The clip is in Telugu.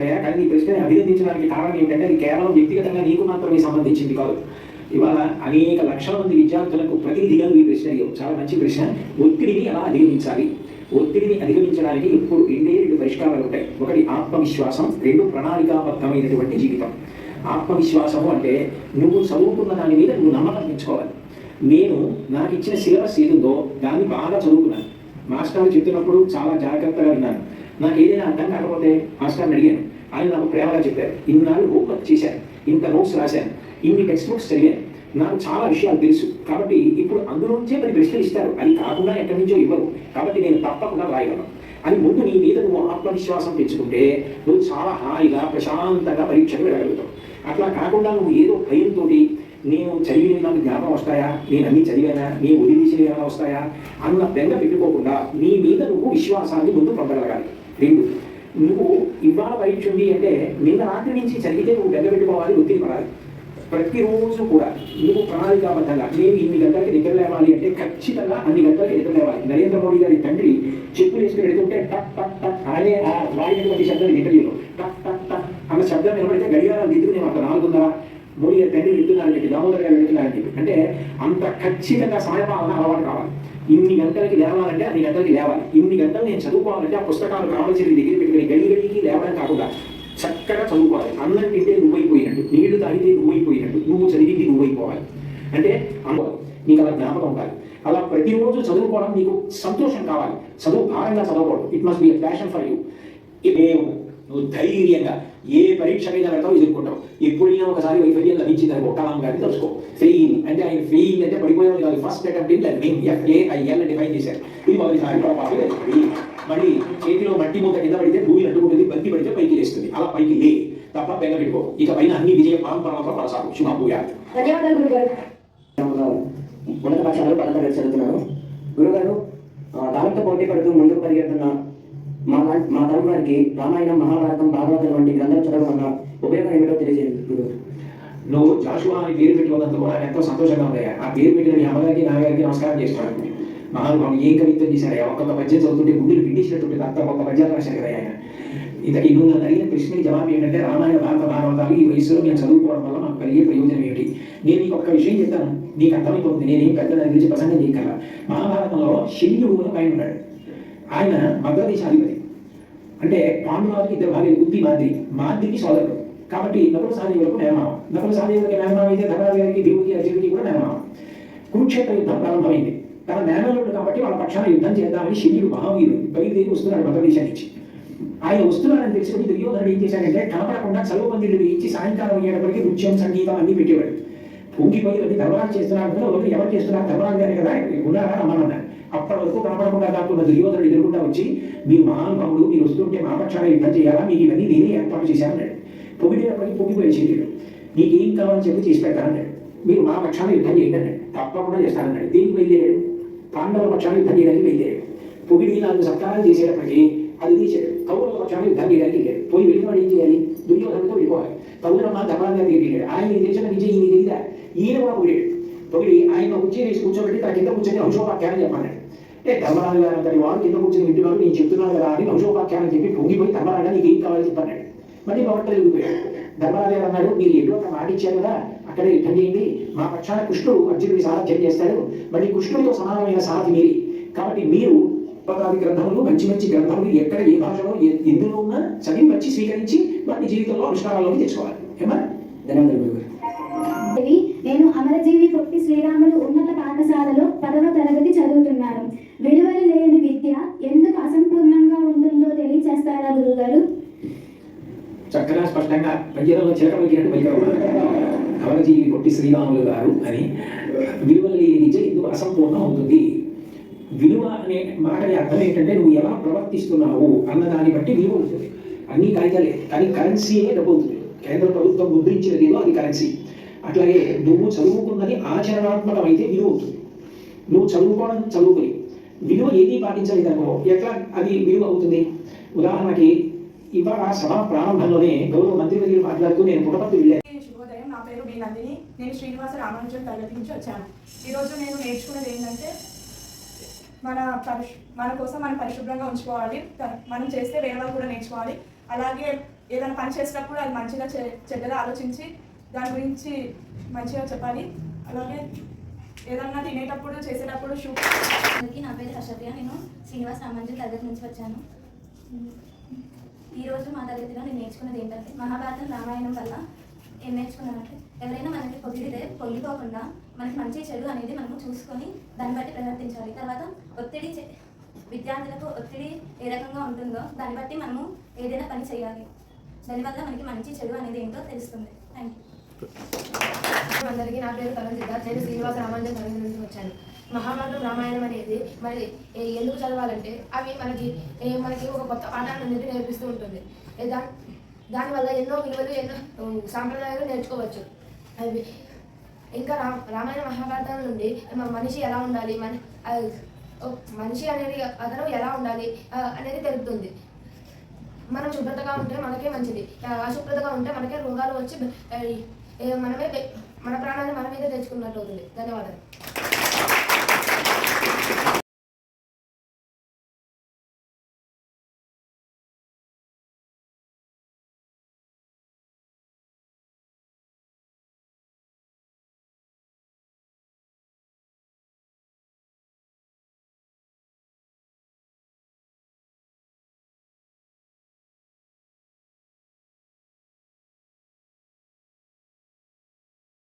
కానీ నీ ప్రశ్నని అభినందించడానికి కారణం ఏంటంటే అది కేవలం వ్యక్తిగతంగా నీకు మాత్రమే సంబంధించింది కాదు. ఇవాళ అనేక లక్షల మంది విద్యార్థులకు ప్రతినిధిగా ఈ ప్రశ్న అడిగావు. చాలా మంచి ప్రశ్న. ఒత్తిడిని ఎలా అధిగమించాలి? ఒత్తిడిని అధిగమించడానికి ఇప్పుడు రెండు పరిష్కారాలు ఉంటాయి. ఒకటి ఆత్మవిశ్వాసం, రెండు ప్రణాళికాబద్ధమైనటువంటి జీవితం. ఆత్మవిశ్వాసము అంటే నువ్వు చదువుకున్న దాని మీద నువ్వు నమ్మకం పెంచుకోవాలి. నేను నాకు ఇచ్చిన సిలబస్ ఏదుందో దాన్ని బాగా చదువుకున్నాను. మాస్టర్లు చెప్తున్నప్పుడు చాలా జాగ్రత్తగా విన్నాను. నాకు ఏదైనా అర్థం కాకపోతే మాస్టర్ని అడిగాను. ఆయన నాకు ప్రేమగా చెప్పారు. ఇన్నాళ్ళు హోంవర్క్ చేశాను, ఇంత నోట్స్ రాశాను, ఇన్ని టెక్స్ట్ బుక్స్ చదివాను, నాకు చాలా విషయాలు తెలుసు. కాబట్టి ఇప్పుడు అందులోంచే మరి ప్రశ్నలు ఇస్తారు, అది కాకుండా ఎక్కడి నుంచో ఇవ్వరు. కాబట్టి నేను తప్పకుండా రాయగలను అని ముందు నీ మీద నువ్వు ఆత్మవిశ్వాసం పెంచుకుంటే నువ్వు చాలా హాయిగా ప్రశాంతంగా పరీక్షకు వెళ్ళగలుగుతావు. అట్లా కాకుండా నువ్వు ఏదో భయంతో నేను చదివిన నాకు జ్ఞాపకం వస్తాయా, నేను అన్ని చదివానా, నేను వదిలేసినవి ఏమైనా వస్తాయా అన్న బెంగ పెట్టుకోకుండా నీ మీద నువ్వు విశ్వాసాన్ని ముందు పొందగలగాలి. రెండు, నువ్వు ఇవాళ పరీక్ష ఉంది అంటే నిన్న రాత్రి నుంచి చదివితే నువ్వు బెంగ పెట్టుకోవాలి, ఒత్తిడి పడాలి. ప్రతిరోజు కూడా నువ్వు ప్రణాళికాబద్ధంగా నేను ఇన్ని గంటలకి నిద్ర లేవాలి అంటే ఖచ్చితంగా అన్ని గంటలకి నిద్ర లేవాలి. నరేంద్ర మోడీ గారి తండ్రి చెప్పులు వేసుకుని వెళ్తుంటే టక్ టక్ టక్ అనే ఆ వాడినటువంటి శబ్దం ఇంటర్వ్యూలో టక్ టక్ టక్ అన్న శబ్దం వినబడితే గడియారాలు దిద్దుకునే మాకు 4:30 మోడీ గారి తండ్రి వెళ్తున్నారని చెప్పి, దామోదర్ గారు వెళ్తున్నారని చెప్పి. అంటే అంత ఖచ్చితంగా సమయపాలన అలవాటు కావాలి. ఇన్ని గంటలకి లేవాలంటే అన్ని గంటలకి లేవాలి. ఇన్ని గంటలు నేను చదువుకోవాలంటే ఆ పుస్తకాలు కావాల్సిన దగ్గర పెట్టుకుని గడిగడికి లేవడం కాకుండా చక్కగా చదువుకోవాలి. అన్నం తింటే నువ్వైపోయినట్టు, నీళ్లు తాగితే నువ్వైపోయినట్టు, నువ్వు చదివింది నువ్వైపోవాలి. అంటే నీకు అలా జ్ఞాపకం ఉండాలి. అలా ప్రతిరోజు చదువుకోవడం నీకు సంతోషం కావాలి. చదువు భారంగా చదవకూడదు. It must be a passion for you. నువ్వు ధైర్యంగా ఏ పరీక్షకైనా వెళ్తావు, ఎదుర్కొంటావు. ఎప్పుడైనా ఒకసారి వైఫల్యం లభించింది అనుకో, కలాం గారిని తెలుసుకో. ఫెయిల్ అంటే ఆయన ఫెయిల్ అంటే పడిపోయేది కాదు. First attempt in learning, FAIL define చేశారు. ఇది మొదటిసారి మళ్ళీ చేతిలో మట్టి మూత కింద పడితే భూమి అడ్డుకుంటుంది, బంతి పడితే పైకి లేస్తుంది. అలా పైకి లే, తప్ప బెంగ పెట్టుకో. ఇక పైన అన్ని విజయ పరంపరలతో కొనసాగు. శుభాభూయాలు. ధన్యవాదాలు గురుగారు. ఉన్నత పాఠశాలలో 10వ తరగతి చదువుతున్నాను. గురుగారు, దానితో పోటీ పడుతూ ముందుకు పరిగెడుతున్న మా తరం వారికి రామాయణం, మహాభారతం, భాగవతం వంటి గ్రంథాలు చదవడం వల్ల ఉపయోగం ఏమిటో తెలియజేయండి గురుగారు. నువ్వు జాషువా అని పేరు పెట్టుకున్నందుకు కూడా ఎంతో సంతోషంగా ఉన్నాయా. ఆ పేరు పెట్టిన మీ అమ్మగారికి, నాన్నగారికి నమస్కారం చేస్తున్నాను. మహానుభావుడు ఏం కవిత్వం చేశారయ్యా. ఒక్కొక్క పద్యం చదువుతుంటే గుండెలు పిండిసినట్టు అంత ఒక్క పద్యాలు రాశారు కదా ఆయన. ఇంతకీ నువ్వు నన్ను అడిగిన ప్రశ్నకి జవాబు ఏంటంటే రామాయణ, భారత, భాగవతాలు ఈ వయసులో నేను చదువుకోవడం వల్ల మాకు కలిగే ప్రయోజనం ఏమిటి? నేను నీకు ఒక్క విషయం చెప్తాను, నీకు అర్థమైపోతుంది. నేనేం పెద్ద దాని గురించి ప్రసంగం చేయగల. మహాభారతంలో శల్యుడు అని పైన ఉన్నాడు. ఆయన మద్రదేశాధిపతి. అంటే పాండవులకి 2 భార్యలు, ఉత్తి మాద్రికి సోదరుడు. కాబట్టి నకుల సహదేవులకు మేనమామ. నకుల సహదేవులకి మేనమామ అయితే ధర్మరాజు గారికి, దేవుడికి, అర్జునుడికి కూడా మేనమామ. కురుక్షేత్ర యుద్ధం ప్రారంభమైంది. తన మేనల్లుడు కాబట్టి వాళ్ళ పక్షాన యుద్ధం చేద్దామని శల్యుడు మహావీరుడు బయలుదేరి వస్తున్నాడు మద్రదేశం నుంచి. ఆయన వస్తున్నాడని తెలుసుకుని దుర్యోధనుడు ఏం చేశాడంటే కనపడకుండా చదువు పందిళ్ళు వేయించి సాయంకాలం అయ్యేటప్పటికీ నృత్యం, సంగీతం అన్ని పెట్టేవాడు. పొంగిపోయి అది ధర్మరాజు చేస్తున్నాడు, ఎవరు చేస్తున్నారు? ధర్మరాజు గారే కదా, ఉన్నారా అమ్మన్నాడు. అప్పటి వరకు కనపడకుండా దాక్కున్న దుర్యోధనుడు ఎదురుకుండా వచ్చి, మీరు మహానుభావుడు, మీరు వస్తుంటే మా పక్షాన యుద్ధం చేయాలా, మీకు ఇవన్నీ నేనే ఏర్పాటు చేశానన్నాడు. పొగిడేటప్పటికీ పొంగిపోయే శల్యుడు. నీకేం కావాలని చెప్పి చేసి పెడతానన్నాడు. మీరు మా పక్షాన యుద్ధం చేయండి అన్నాడు. తప్పకుండా చేస్తానన్నాడు. దేనికి బయలుదేరాడు? పాండవుల పక్షాన యుద్ధం చేయడానికి బయలుదేరాడు. పొగిడి 4 సత్కారాలు చేసేటప్పటికీ అది తీసాడు. కౌరవుల పక్షాన యుద్ధం చేయడానికి వెళ్ళాడు. పోయి వెళ్ళిన వాడు ఏం చేయాలి? దుర్యోధనుడితో వెళ్ళిపోవాలి. కౌరవ ధర్మరాజు గారి దగ్గరికి వెళ్ళాడు. ఆయన తెలిసిన విజయ్ ఈయన తెలియదా? ఈయన కూడా పొగిడాడు. పొగిడి ఆయన కుర్చీ వేసి కూర్చోబెట్టి తన కింద కూర్చొని అంశోపాఖ్యానం చెప్పన్నాడు. అంటే ధర్మరాజు గారు అంతటి వాడు కింద కూర్చొని వింటున్నాడు, నేను చెప్తున్నాను కదా అని అంశోపాఖ్యానం చెప్పి పొంగిపోయి ధర్మరాజు నీకు ఏం కావాలని చెప్పన్నాడు. మళ్ళీ పవర్ వెళ్ళిపోయాడు. ధర్మరాజు గారు అన్నాడు, మీరు ఎటు ఒక మాట ఇచ్చారు కదా, అక్కడే యుద్ధం చేయండి. మా పక్షాన కృష్ణుడు అర్జునుడి సారథ్యం చేస్తాడు. మళ్ళీ కృష్ణుడితో సమానమైన సారథి మీరి. కాబట్టి మీరు పదాది గ్రంథములు, మంచి మంచి గ్రంథములు ఎక్కడ ఏ భాషలో ఎందులో ఉన్నా చదివి వచ్చి స్వీకరించి వాటి జీవితంలో అనుష్ఠానాల్లోకి తెచ్చుకోవాలి. ఏమా? ధన్యవాదాలు. నేను అమరజీవి పొట్టి శ్రీరాములు ఉన్నత పాఠశాలలో 10వ తరగతి చదువుతున్నాను. విలువలు లేని విద్య ఎందుకు అసంపూర్ణంగా ఉంటుందో తెలియచేస్తారా గురుగారు? చక్కగా స్పష్టంగా పంజరంలో చిలక పలికినట్టు పలికారు. అమరజీవి పొట్టి శ్రీరాములు గారు అని. విలువలు లేని విద్య ఎందుకు అసంపూర్ణం అవుతుంది? విలువ అనే మాటని అర్థం ఏంటంటే నువ్వు ఎలా ప్రవర్తిస్తున్నావు అన్న దాన్ని బట్టి విలువ ఉంటుంది. అన్ని కాగితాలే, కానీ కరెన్సీయే డబ్బు అవుతుంది. కేంద్ర ప్రభుత్వం ముద్రించినదేమో అది కరెన్సీ. అట్లాగే నువ్వు చదువుకున్నది ఆచరణాత్మకమైతే విలువ అవుతుంది. నువ్వు చదువుకుని విలువ ఏది పాటించలేదనుకో ఎట్లా అది విలువ అవుతుంది? ఉదాహరణకి ఇవాళ సభ ప్రారంభంలోనే గౌరవ మంత్రివర్యులు మాట్లాడుతూ నేను పుట్టపర్తి వెళ్ళాను. శుభోదయం, నా పేరు బి నందిని. నేను శ్రీనివాస రామానుజన్ తరగతి నుంచి వచ్చాను. ఈరోజు నేను నేర్చుకున్నది ఏంటంటే మన కోసం మనం పరిశుభ్రంగా ఉంచుకోవాలి. మనం చేస్తే వేరే వాళ్ళు కూడా నేర్చుకోవాలి. అలాగే ఏదైనా పని చేసేటప్పుడు అది మంచిగా చెడ్డగా ఆలోచించి దాని గురించి మంచిగా చెప్పాలి. అలాగే ఏదన్నా తినేటప్పుడు చేసేటప్పుడు అందరికీ నా పేరు హర్షప్రియ. నేను శ్రీనివాస్ రామానుజన్ తరగతి నుంచి వచ్చాను. ఈరోజు మా తరగతిలో నేను నేర్చుకున్నది ఏంటంటే మహాభారతం రామాయణం వల్ల ఏం నేర్చుకున్నానంటే ఎవరైనా మనకి పొగిడితే పొంగిపోకుండా మనకి మంచి చెడు అనేది మనము చూసుకొని దాన్ని బట్టి ప్రవర్తించాలి. తర్వాత విద్యార్థులకు ఒత్తిడి ఏ రకంగా ఉంటుందో దాన్ని బట్టి మనము ఏదైనా పని చేయాలి. దానివల్ల మనకి మంచి చెడు అనేది ఏంటో తెలుస్తుంది. Thank you. అందరికీ నా పేరు కలం సిద్ధార్థ్. నేను శ్రీనివాస రామానుజన్ తరగతి నుంచి వచ్చాను. మహాభారతం రామాయణం అనేది మరి ఎందుకు చదవాలంటే అవి మనకి ఒక కొత్త పాఠాన్ని అనేది నేర్పిస్తూ ఉంటుంది. దానివల్ల ఎన్నో విలువలు ఎన్నో సాంప్రదాయాలు నేర్చుకోవచ్చు. అవి ఇంకా రామాయణ మహాభారతం నుండి మనిషి ఎలా ఉండాలి, మనిషి అనేది అతను ఎలా ఉండాలి అనేది తెలుపుతుంది. మనం శుభ్రతగా ఉంటే మనకే మంచిది, అశుభ్రతగా ఉంటే మనకే రోగాలు వచ్చి మన ప్రాణాన్ని మన మీద తెచ్చుకున్నట్టు అవుతుంది. ధన్యవాదాలు.